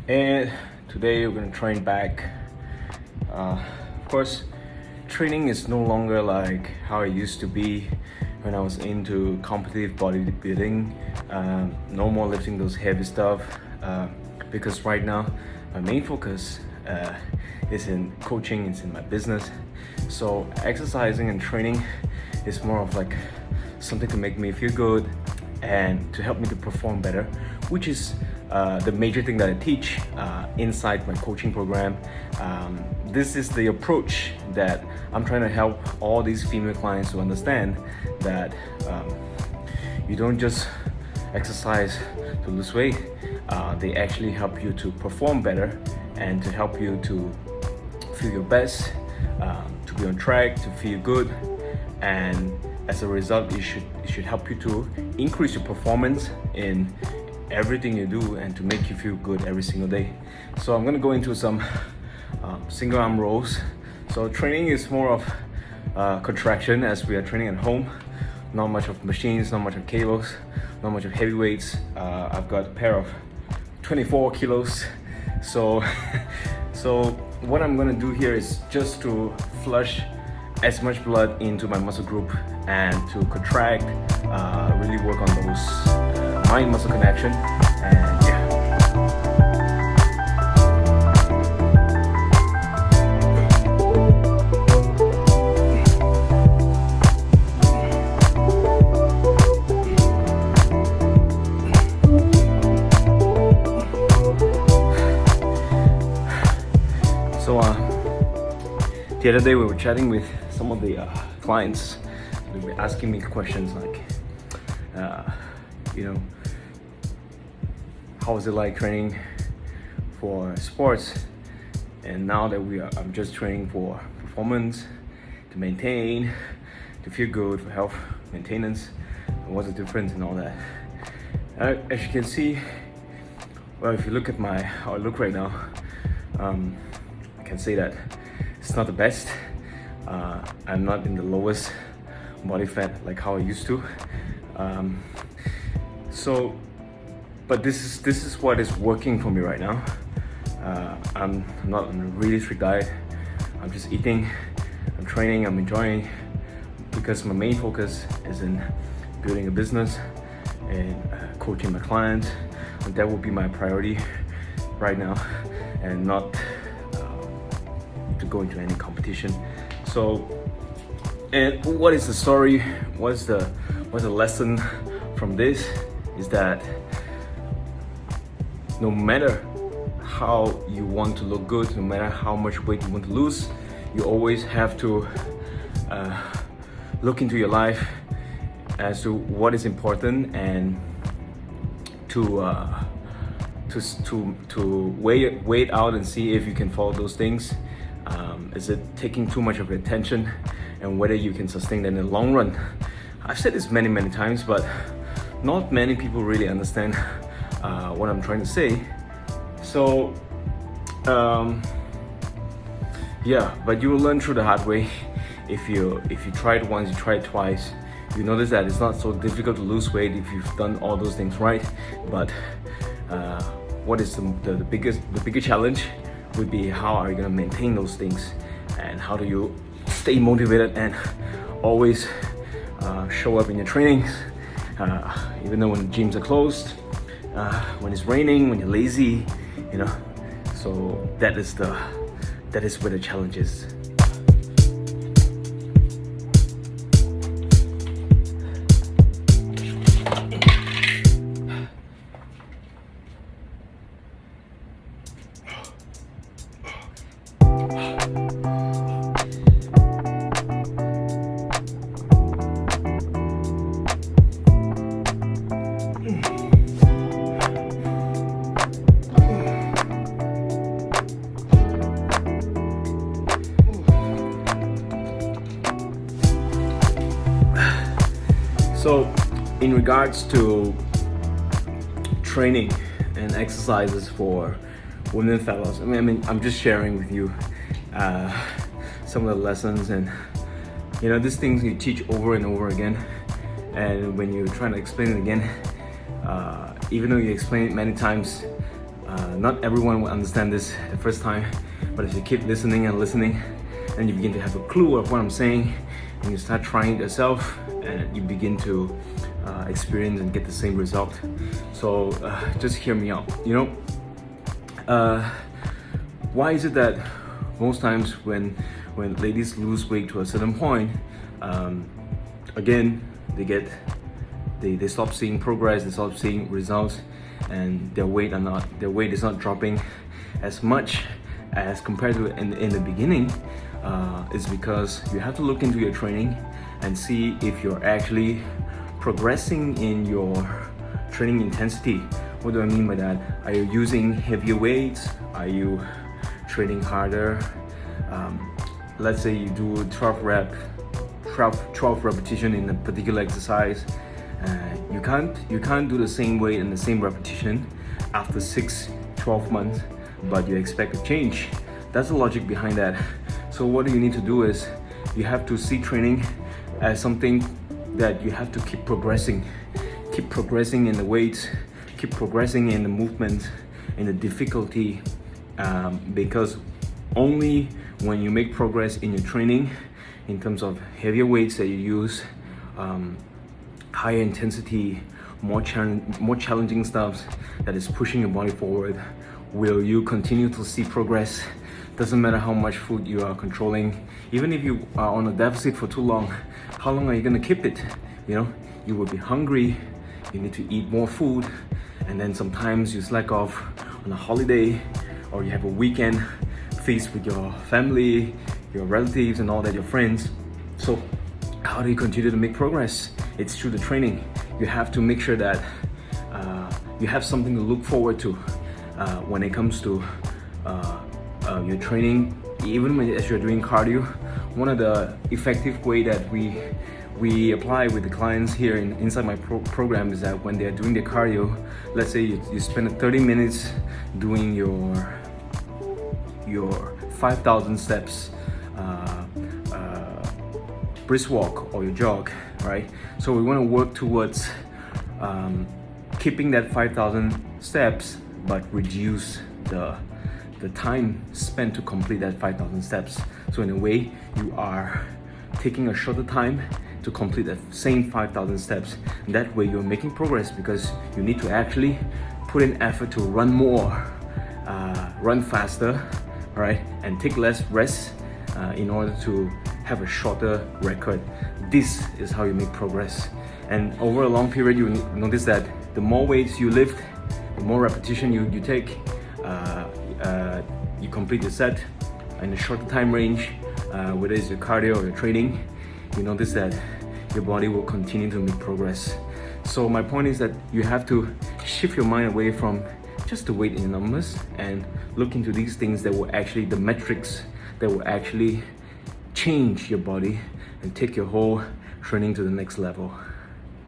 And today we're gonna train back. Of course, training is no longer like how it used to be when I was into competitive bodybuilding. No more lifting those heavy stuff because right now my main focus is in coaching, it's in my business. So exercising and training is more of like something to make me feel good and to help me to perform better, which is the major thing that I teach inside my coaching program. This is the approach that I'm trying to help all these female clients to understand that you don't just exercise to lose weight, they actually help you to perform better and to help you to feel your best, to be on track, to feel good, and as a result it should help you to increase your performance in everything you do and to make you feel good every single day. So I'm gonna go into some single arm rows. So training is more of contraction as we are training at home. Not much of machines, not much of cables, not much of heavy weights. I've got a pair of 24 kilos. So what I'm gonna do here is just to flush as much blood into my muscle group and to contract, really work on those mind muscle connection, and yeah. So the other day we were chatting with some of the clients. They were asking me questions like, how is it like training for sports? And now that I'm just training for performance, to maintain, to feel good, for health maintenance, and what's the difference and all that. As you can see, well, if you look at how I look right now, I can say that it's not the best. I'm not in the lowest body fat like how I used to. But this is what is working for me right now. I'm not on a really strict diet. I'm just eating, I'm training, I'm enjoying, because my main focus is in building a business and coaching my clients. And that will be my priority right now, and not to go into any competition. So, and what is the story? What's the lesson from this? Is that no matter how you want to look good, no matter how much weight you want to lose, you always have to look into your life as to what is important, and to weigh it out and see if you can follow those things. Is it taking too much of your attention, and whether you can sustain that in the long run? I've said this many times, but not many people really understand what I'm trying to say. So yeah, but you will learn through the hard way. If you try it once, you try it twice, you notice that it's not so difficult to lose weight if you've done all those things right. But what is the biggest challenge would be, how are you going to maintain those things, and how do you stay motivated and always show up in your trainings, even though when the gyms are closed, when it's raining, when you're lazy, so that is where the challenge is. So in regards to training and exercises for women fat loss, I mean, I'm just sharing with you some of the lessons, and these things you teach over and over again, and when you're trying to explain it again, even though you explain it many times, Not everyone will understand this the first time, but if you keep listening and listening, and you begin to have a clue of what I'm saying, and you start trying it yourself, and you begin to experience and get the same result. So just hear me out. Why is it that most times when ladies lose weight to a certain point, again, they stop seeing progress, they stop seeing results, and their weight is not dropping as much as compared to in the beginning? Is because you have to look into your training and see if you're actually progressing in your training intensity. What do I mean by that? Are you using heavier weights? Are you training harder? Let's say you do 12 repetition in a particular exercise. You can't do the same weight and the same repetition after 12 months, but you expect a change. That's the logic behind that. So what you need to do is you have to see training as something that you have to keep progressing in the weights, keep progressing in the movement, in the difficulty, because only when you make progress in your training in terms of heavier weights that you use, higher intensity, more challenging stuff that is pushing your body forward, will you continue to see progress. Doesn't matter how much food you are controlling. Even if you are on a deficit for too long, how long are you gonna keep it? You will be hungry, you need to eat more food, and then sometimes you slack off on a holiday, or you have a weekend feast with your family, your relatives and all that, your friends. So how do you continue to make progress? It's through the training. You have to make sure that you have something to look forward to when it comes to your training. Even as you're doing cardio, one of the effective way that we apply with the clients here inside my program is that when they're doing the cardio, let's say you spend 30 minutes doing your 5,000 steps brisk walk or your jog, right? So we want to work towards keeping that 5,000 steps, but reduce the time spent to complete that 5,000 steps. So in a way, you are taking a shorter time to complete that same 5,000 steps. And that way you're making progress because you need to actually put in effort to run more, run faster, right? And take less rest in order to have a shorter record. This is how you make progress. And over a long period, you notice that the more weights you lift, the more repetition you take, you complete the set in a shorter time range, whether it's your cardio or your training, you notice that your body will continue to make progress. So my point is that you have to shift your mind away from just the weight in numbers and look into these things that will actually, the metrics that will actually change your body and take your whole training to the next level.